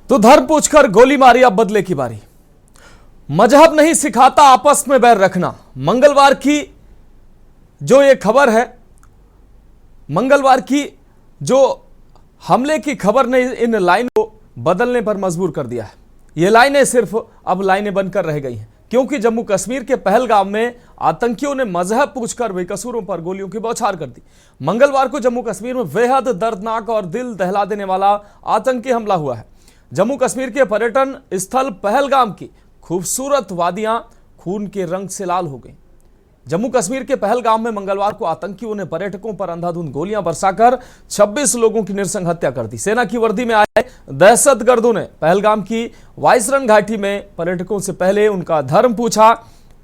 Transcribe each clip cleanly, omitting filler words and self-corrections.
तो धर्म पूछकर गोली मारी, अब बदले की बारी। मजहब नहीं सिखाता आपस में बैर रखना। मंगलवार की जो ये खबर है, मंगलवार की जो हमले की खबर ने इन लाइनों को बदलने पर मजबूर कर दिया है। ये लाइनें सिर्फ अब लाइनें बनकर रह गई हैं, क्योंकि जम्मू कश्मीर के पहलगाम में आतंकियों ने मजहब पूछकर बेकसूरों पर गोलियों की बौछार कर दी। मंगलवार को जम्मू कश्मीर में बेहद दर्दनाक और दिल दहला देने वाला आतंकी हमला हुआ है। जम्मू कश्मीर के पर्यटन स्थल पहलगाम की खूबसूरत वादियां खून के रंग से लाल हो गई। जम्मू कश्मीर के पहलगाम में मंगलवार को आतंकियों ने पर्यटकों पर अंधाधुंध गोलियां बरसाकर 26 लोगों की नृशंस हत्या कर दी। सेना की वर्दी में आए दहशतगर्दों ने पहलगाम की वाइसरन घाटी में पर्यटकों से पहले उनका धर्म पूछा,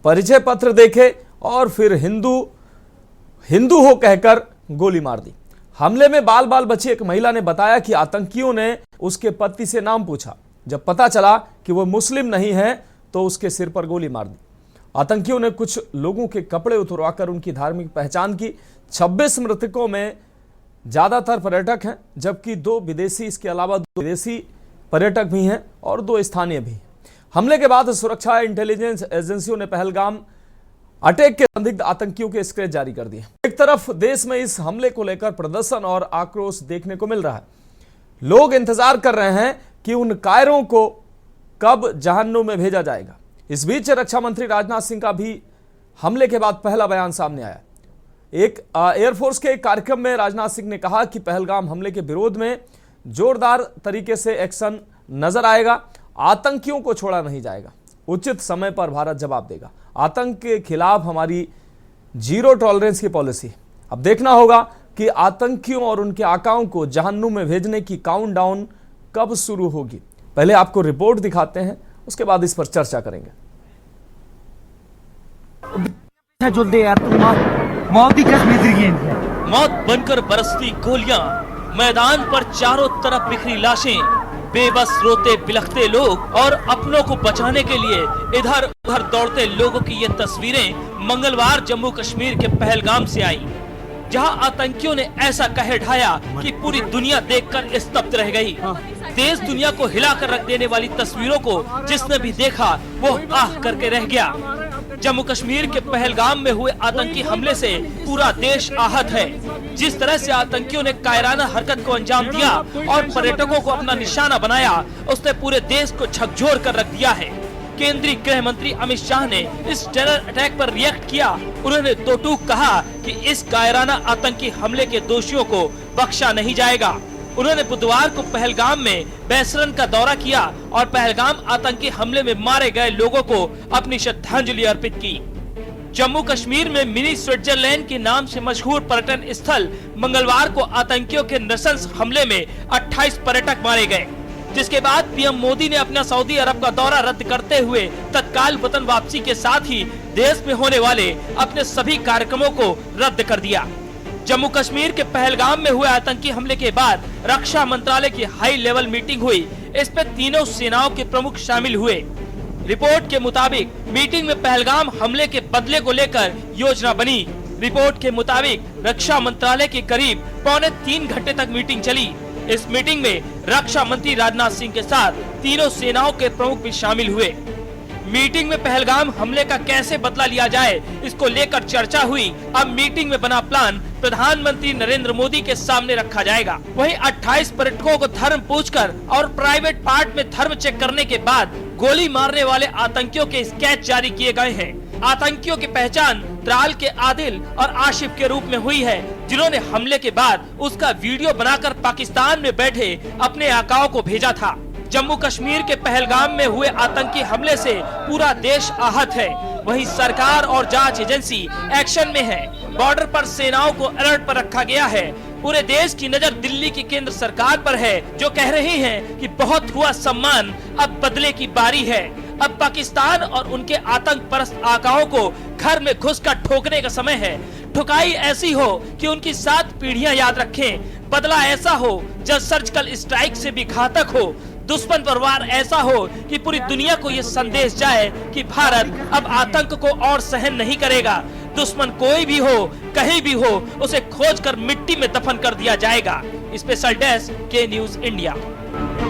परिचय पत्र देखे और फिर हिंदू हो कहकर गोली मार दी। हमले में बाल बाल बची एक महिला ने बताया कि आतंकियों ने उसके पति से नाम पूछा। जब पता चला कि वो मुस्लिम नहीं है तो उसके सिर पर गोली मार दी। आतंकियों ने कुछ लोगों के कपड़े उतरवाकर उनकी धार्मिक पहचान की। 26 मृतकों में ज्यादातर पर्यटक हैं, जबकि 2 विदेशी, इसके अलावा 2 विदेशी पर्यटक भी हैं और 2 स्थानीय भी। हमले के बाद सुरक्षा इंटेलिजेंस एजेंसियों ने पहलगाम अटैक के संदिग्ध आतंकियों के स्केच जारी कर दिए। एक तरफ देश में इस हमले को लेकर प्रदर्शन और आक्रोश देखने को मिल रहा है। लोग इंतजार कर रहे हैं कि उन कायरों को कब जहन्नुम में भेजा जाएगा। इस बीच रक्षा मंत्री राजनाथ सिंह का भी हमले के बाद पहला बयान सामने आया। एक एयरफोर्स के एक कार्यक्रम में राजनाथ सिंह ने कहा कि पहलगाम हमले के विरोध में जोरदार तरीके से एक्शन नजर आएगा। आतंकियों को छोड़ा नहीं जाएगा, उचित समय पर भारत जवाब देगा। आतंक के खिलाफ हमारी जीरो टॉलरेंस की पॉलिसी है। अब देखना होगा कि आतंकियों और उनके आकाओं को जहन्नुम में भेजने की काउंटडाउन कब शुरू होगी। पहले आपको रिपोर्ट दिखाते हैं, उसके बाद इस पर चर्चा करेंगे। मौत बनकर बरसती गोलियां, मैदान पर चारों तरफ बिखरी लाशें, बेबस रोते बिलखते लोग और अपनों को बचाने के लिए इधर उधर दौड़ते लोगों की ये तस्वीरें मंगलवार जम्मू कश्मीर के पहलगाम से आई, जहां आतंकियों ने ऐसा कहर ढाया कि पूरी दुनिया देखकर स्तब्ध रह गई। देश दुनिया को हिलाकर रख देने वाली तस्वीरों को जिसने भी देखा वो आह करके रह गया। जम्मू कश्मीर के पहलगाम में हुए आतंकी हमले से पूरा देश आहत है। जिस तरह से आतंकियों ने कायराना हरकत को अंजाम दिया और पर्यटकों को अपना निशाना बनाया, उसने पूरे देश को झकझोर कर रख दिया है। केंद्रीय गृह मंत्री अमित शाह ने इस टेरर अटैक पर रिएक्ट किया। उन्होंने दो टूक कहा कि इस कायराना आतंकी हमले के दोषियों को बख्शा नहीं जाएगा। उन्होंने बुधवार को पहलगाम में बैसरन का दौरा किया और पहलगाम आतंकी हमले में मारे गए लोगों को अपनी श्रद्धांजलि अर्पित की। जम्मू कश्मीर में मिनी स्विट्जरलैंड के नाम से मशहूर पर्यटन स्थल मंगलवार को आतंकियों के नृशंस हमले में 28 पर्यटक मारे गए, जिसके बाद पीएम मोदी ने अपना सऊदी अरब का दौरा रद्द करते हुए तत्काल वतन वापसी के साथ ही देश में होने वाले अपने सभी कार्यक्रमों को रद्द कर दिया। जम्मू कश्मीर के पहलगाम में हुए आतंकी हमले के बाद रक्षा मंत्रालय की हाई लेवल मीटिंग हुई। इस पे तीनों सेनाओं के प्रमुख शामिल हुए। रिपोर्ट के मुताबिक मीटिंग में पहलगाम हमले के बदले को लेकर योजना बनी। रिपोर्ट के मुताबिक रक्षा मंत्रालय के करीब 2.25 घंटे तक मीटिंग चली। इस मीटिंग में रक्षा मंत्री राजनाथ सिंह के साथ तीनों सेनाओं के प्रमुख भी शामिल हुए। मीटिंग में पहलगाम हमले का कैसे बदला लिया जाए, इसको लेकर चर्चा हुई। अब मीटिंग में बना प्लान प्रधानमंत्री नरेंद्र मोदी के सामने रखा जाएगा। वहीं 28 पर्यटकों को धर्म पूछकर और प्राइवेट पार्ट में धर्म चेक करने के बाद गोली मारने वाले आतंकियों के स्केच जारी किए गए हैं। आतंकियों की पहचान त्राल के आदिल और आशिफ के रूप में हुई है, जिन्होंने हमले के बाद उसका वीडियो बनाकर पाकिस्तान में बैठे अपने आकाओं को भेजा था। जम्मू कश्मीर के पहलगाम में हुए आतंकी हमले से पूरा देश आहत है। वहीं सरकार और जांच एजेंसी एक्शन में है। बॉर्डर पर सेनाओं को अलर्ट पर रखा गया है। पूरे देश की नजर दिल्ली की केंद्र सरकार पर है, जो कह रही है कि बहुत हुआ सम्मान, अब बदले की बारी है। अब पाकिस्तान और उनके आतंक परस्त आकाओं को घर में घुसकर ठोकने का समय है। ठुकाई ऐसी हो कि उनकी 7 पीढ़ियां याद रखें। बदला ऐसा हो जो सर्जिकल स्ट्राइक से भी घातक हो। दुश्मन पर वार ऐसा हो कि पूरी दुनिया को ये संदेश जाए कि भारत अब आतंक को और सहन नहीं करेगा। दुश्मन कोई भी हो, कहीं भी हो, उसे खोजकर मिट्टी में दफन कर दिया जाएगा। स्पेशल डेस्क के न्यूज इंडिया।